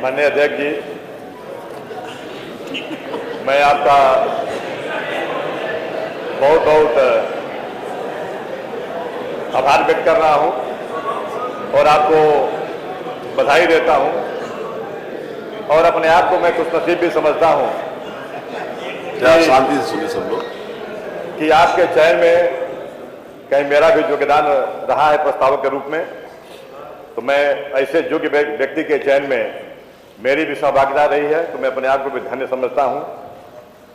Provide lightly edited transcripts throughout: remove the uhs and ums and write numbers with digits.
माननीय अध्यक्ष जी, मैं आपका बहुत बहुत आभार व्यक्त कर रहा हूं और आपको बधाई देता हूं और अपने आप को मैं खुशनसीब भी समझता हूं। शांति से सुनिए सब लोग। कि आपके चयन में कहीं मेरा भी योगदान रहा है प्रस्तावक के रूप में, तो मैं ऐसे योग्य व्यक्ति के चयन में मेरी भी सहभागिता रही है, तो मैं अपने आप को भी धन्य समझता हूं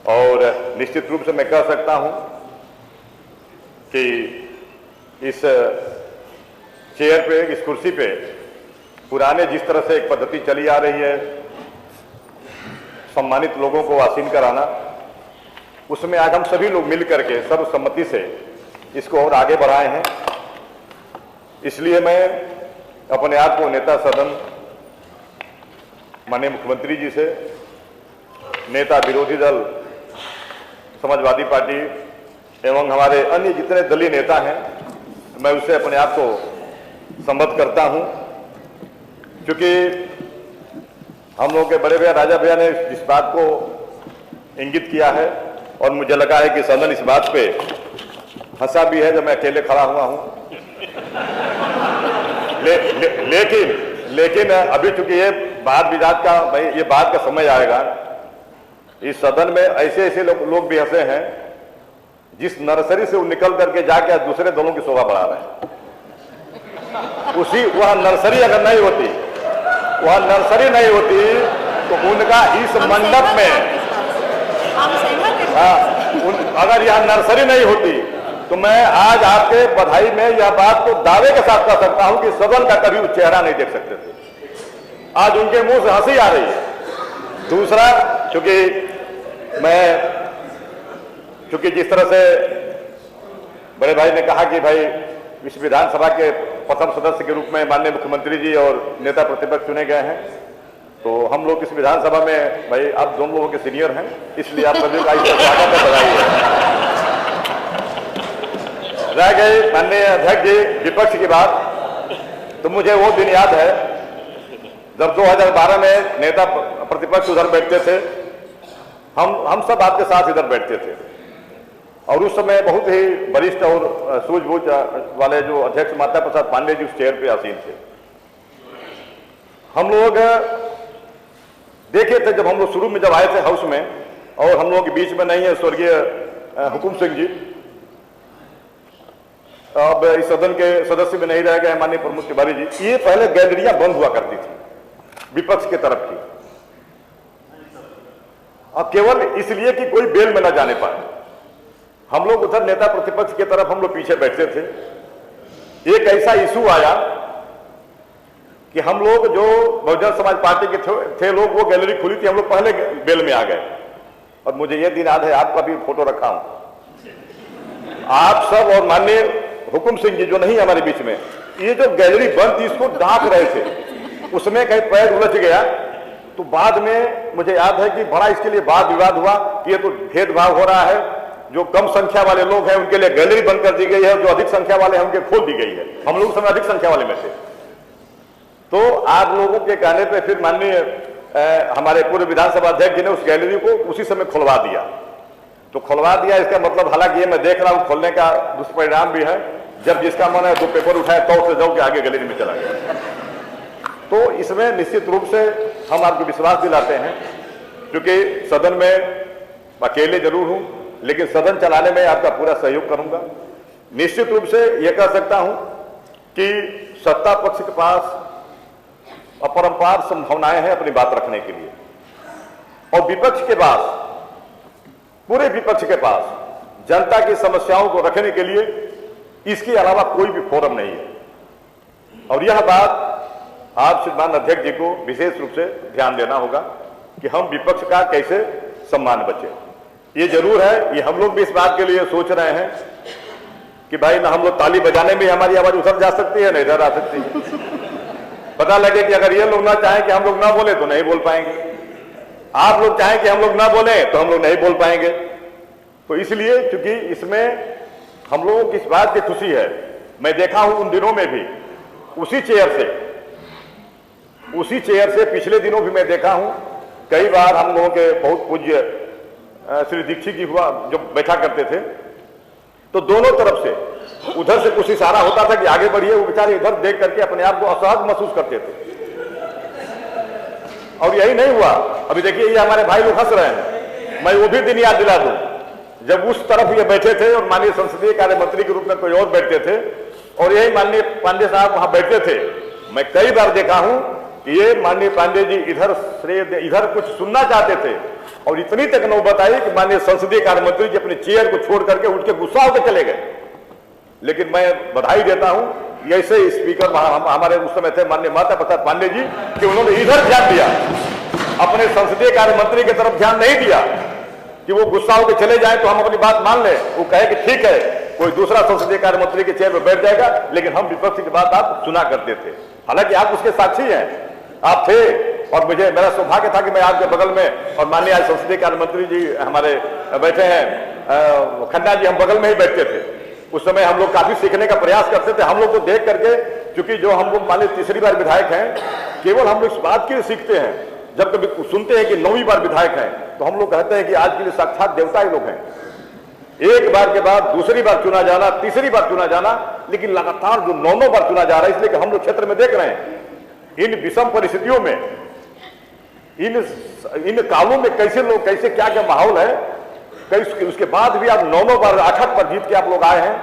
और निश्चित रूप से मैं कह सकता हूं कि इस चेयर पे, इस कुर्सी पे पुराने जिस तरह से एक पद्धति चली आ रही है सम्मानित लोगों को आसीन कराना, उसमें आज हम सभी लोग मिल करके सर्वसम्मति से इसको और आगे बढ़ाए हैं। इसलिए मैं अपने आप को नेता सदन माननीय मुख्यमंत्री जी से, नेता विरोधी दल समाजवादी पार्टी एवं हमारे अन्य जितने दलीय नेता हैं, मैं उससे अपने आप को संबद्ध करता हूं, क्योंकि हम लोग के बड़े भैया राजा भैया ने इस बात को इंगित किया है और मुझे लगा है कि सदन इस बात पे हंसा भी है जब मैं अकेले खड़ा हुआ हूं। लेकिन अभी चूंकि ये बात विवाद का, भाई ये बात का समय आएगा, इस सदन में ऐसे ऐसे लोग भी हंसे हैं जिस नर्सरी से वो निकल करके जाके दूसरे दलों की शोभा बढ़ा रहे हैं। वह नर्सरी अगर नहीं होती, वह नर्सरी नहीं होती तो उनका इस मंडप में, अगर यह नर्सरी नहीं होती तो मैं आज आपके बधाई में यह बात को दावे के साथ कह सकता हूं कि सदन का कभी वो चेहरा नहीं देख सकते थे। आज उनके मुंह से हंसी आ रही है। दूसरा, चूंकि जिस तरह से बड़े भाई ने कहा कि भाई इस विधानसभा के प्रथम सदस्य के रूप में माननीय मुख्यमंत्री जी और नेता प्रतिपक्ष चुने गए हैं, तो हम लोग इस विधानसभा में, भाई आप दोनों लोगों के सीनियर हैं, इसलिए आप सभी का स्वागत है, बधाई है। रह गई माननीय अध्यक्ष जी विपक्ष की बात, तो मुझे वो दिन याद है जब 2012 में नेता प्रतिपक्ष उधर बैठते थे, हम सब आपके साथ इधर बैठते थे और उस समय बहुत ही वरिष्ठ और सूझबूझ वाले जो अध्यक्ष माता प्रसाद पांडे जी उस चेयर पे आसीन थे। हम लोग देखे थे जब हम लोग शुरू में जब आए थे हाउस में, और हम लोगों के बीच में नहीं है स्वर्गीय हुकुम सिंह जी, अब इस सदन के सदस्य में नहीं रह गए माननीय प्रमोद तिवारी जी। ये पहले गैलरियां बंद हुआ करती थी विपक्ष की तरफ की, और केवल इसलिए कि कोई बेल में न जाने पाए। हम लोग उधर नेता प्रतिपक्ष की तरफ हम लोग पीछे बैठते थे। एक ऐसा इशू आया कि हम लोग जो बहुजन समाज पार्टी के थे लोग, वो गैलरी खुली थी, हम लोग पहले बेल में आ गए। और मुझे ये दिन याद है, आपका भी फोटो रखा हूं, आप सब और माननीय हुकुम सिंह जी जो नहीं हमारे बीच में, ये जो गैलरी बंद थी इसको ढांक रहे थे, उसमें कहीं पैर उलझ गया। तो बाद में मुझे याद है कि बड़ा इसके लिए वाद विवाद हुआ कि ये तो भेदभाव हो रहा है, जो कम संख्या वाले लोग हैं उनके लिए गैलरी बंद कर दी गई है, जो अधिक संख्या वाले हैं उनके खोल दी गई है। हम लोग समय अधिक संख्या वाले में थे। तो आप लोगों के कहने पे फिर माननीय हमारे पूर्व विधानसभा अध्यक्ष जी ने उस गैलरी को उसी समय खुलवा दिया। तो खुलवा दिया, इसका मतलब, हालांकि ये मैं देख रहा हूं खोलने का दुष्परिणाम भी है, जब जिसका मन है दो पेपर उठाए तो से जाओ के आगे गैलरी में चला गया। तो इसमें निश्चित रूप से हम आपको विश्वास दिलाते हैं, क्योंकि सदन में अकेले जरूर हूं लेकिन सदन चलाने में आपका पूरा सहयोग करूंगा। निश्चित रूप से यह कह सकता हूं कि सत्ता पक्ष के पास अपरंपार संभावनाएं हैं अपनी बात रखने के लिए, और विपक्ष के पास, पूरे विपक्ष के पास जनता की समस्याओं को रखने के लिए इसके अलावा कोई भी फोरम नहीं है। और यह बात आप श्रीमान अध्यक्ष जी को विशेष रूप से ध्यान देना होगा कि हम विपक्ष का कैसे सम्मान बचे। ये जरूर है, ये हम लोग भी इस बात के लिए सोच रहे हैं कि भाई ना हम लोग ताली बजाने में हमारी आवाज उधर जा सकती है ना इधर आ सकती है। पता लगे कि अगर ये लोग ना चाहें कि हम लोग ना बोले तो नहीं बोल पाएंगे, आप लोग चाहें कि हम लोग ना बोले तो हम लोग नहीं बोल पाएंगे। तो इसलिए क्योंकि इसमें हम लोगों की इस बात की खुशी है, मैं देखा हूं उन दिनों में भी उसी चेयर से उसी चेयर से पिछले दिनों भी मैं देखा हूं, कई बार हम लोगों के बहुत पूज्य श्री दीक्षित जी हुआ जब बैठा करते थे तो दोनों तरफ से उधर से कुछ इशारा होता था कि आगे बढ़िए, वो बेचारे इधर देख करके अपने आप को असहज महसूस करते थे। और यही नहीं हुआ, अभी देखिए ये हमारे भाई लोग हंस रहे हैं, मैं वो भी दिन याद दिला दूं जब उस तरफ ये बैठे थे और माननीय संसदीय कार्य मंत्री के रूप में कोई और बैठते थे और यही माननीय पांडे साहब वहां बैठते थे। मैं कई बार देखा हूं कि ये माननीय पांडे जी इधर कुछ सुनना चाहते थे और इतनी तक नौबत आई कि माननीय संसदीय कार्य मंत्री जी अपने चेयर को छोड़ करके उठ के गुस्सा होकर चले गए। लेकिन मैं बधाई देता हूं ऐसे स्पीकर हमारे उस समय थे माननीय माता प्रसाद पांडे जी कि उन्होंने इधर ध्यान दिया, अपने संसदीय कार्य मंत्री की तरफ ध्यान नहीं दिया कि वो गुस्सा होकर चले जाए तो हम अपनी बात मान लें। वो कहे कि ठीक है कोई दूसरा संसदीय कार्य मंत्री के चेयर पर बैठ जाएगा, लेकिन हम विपक्ष की बात आप सुना करते थे। हालांकि आप उसके साक्षी हैं, आप थे और मेरा सौभाग्य था कि मैं आपके बगल में और माननीय आज संसदीय कार्य मंत्री जी हमारे बैठे हैं खन्ना जी, हम बगल में ही बैठते थे। उस समय हम लोग काफी सीखने का प्रयास करते थे। हम लोग को देख करके, क्योंकि जो हम लोग माने तीसरी बार विधायक हैं, केवल हम लोग इस बात के लिए सीखते हैं जब कभी सुनते हैं कि 9वीं बार विधायक हैं तो हम लोग कहते हैं कि आज के लिए साक्षात देवता ही लोग हैं। एक बार के बाद दूसरी बार चुना जाना, तीसरी बार चुना जाना, लेकिन लगातार जो 9 बार चुना जा रहा है, इसलिए कि हम लोग क्षेत्र में देख रहे हैं इन विषम परिस्थितियों में, इन कालों में कैसे क्या क्या माहौल है। उसके बाद भी आप 9 बार 8 पर जीत के आप लोग आए हैं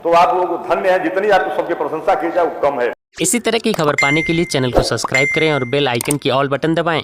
तो आप लोग धन्य हैं। जितनी आपको सबकी प्रशंसा की जाए वो कम है। इसी तरह की खबर पाने के लिए चैनल को सब्सक्राइब करें और बेल आइकन की ऑल बटन दबाएं।